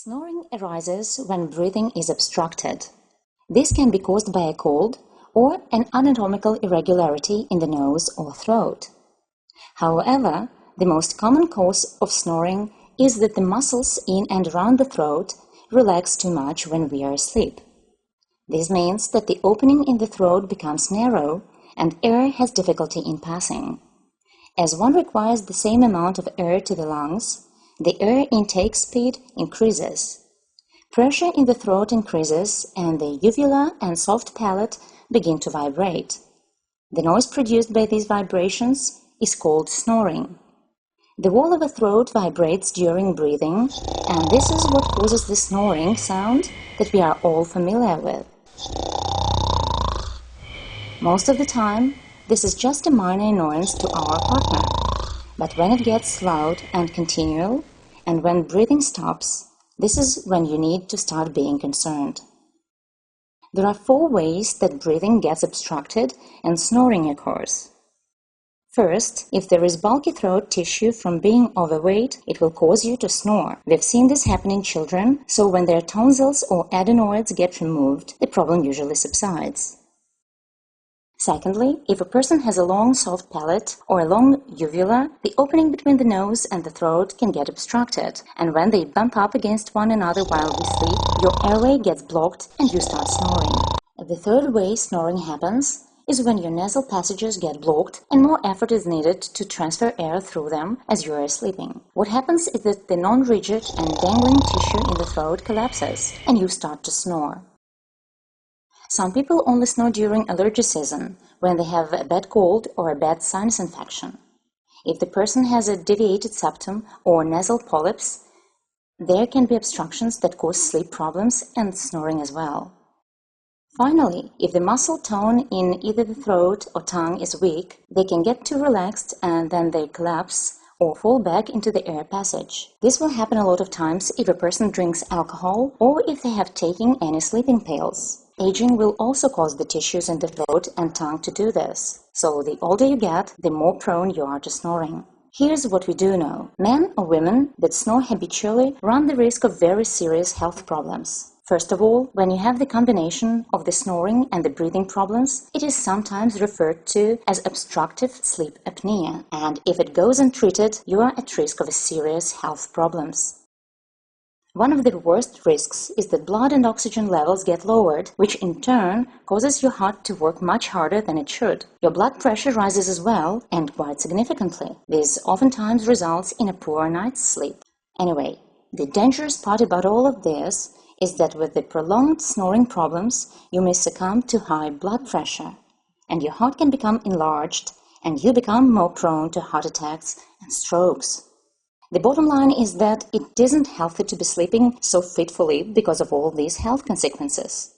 Snoring arises when breathing is obstructed. This can be caused by a cold or an anatomical irregularity in the nose or throat. However, the most common cause of snoring is that the muscles in and around the throat relax too much when we are asleep. This means that the opening in the throat becomes narrow and air has difficulty in passing. As one requires the same amount of air to the lungs, the air intake speed increases. Pressure in the throat increases and the uvula and soft palate begin to vibrate. The noise produced by these vibrations is called snoring. The wall of the throat vibrates during breathing, and this is what causes the snoring sound that we are all familiar with. Most of the time, this is just a minor annoyance to our partner. But when it gets loud and continual, and when breathing stops, this is when you need to start being concerned. There are 4 ways that breathing gets obstructed and snoring occurs. First, if there is bulky throat tissue from being overweight, it will cause you to snore. We've seen this happen in children, so when their tonsils or adenoids get removed, the problem usually subsides. Secondly, if a person has a long soft palate or a long uvula, the opening between the nose and the throat can get obstructed, and when they bump up against one another while we sleep, your airway gets blocked and you start snoring. The third way snoring happens is when your nasal passages get blocked and more effort is needed to transfer air through them as you are sleeping. What happens is that the non-rigid and dangling tissue in the throat collapses and you start to snore. Some people only snore during allergy season, when they have a bad cold or a bad sinus infection. If the person has a deviated septum or nasal polyps, there can be obstructions that cause sleep problems and snoring as well. Finally, if the muscle tone in either the throat or tongue is weak, they can get too relaxed and then they collapse or fall back into the air passage. This will happen a lot of times if a person drinks alcohol or if they have taken any sleeping pills. Aging will also cause the tissues in the throat and tongue to do this. So the older you get, the more prone you are to snoring. Here's what we do know. Men or women that snore habitually run the risk of very serious health problems. First of all, when you have the combination of the snoring and the breathing problems, it is sometimes referred to as obstructive sleep apnea. And if it goes untreated, you are at risk of serious health problems. One of the worst risks is that blood and oxygen levels get lowered, which in turn causes your heart to work much harder than it should. Your blood pressure rises as well, and quite significantly. This oftentimes results in a poor night's sleep. Anyway, the dangerous part about all of this is that with the prolonged snoring problems, you may succumb to high blood pressure, and your heart can become enlarged, and you become more prone to heart attacks and strokes. The bottom line is that it isn't healthy to be sleeping so fitfully because of all these health consequences.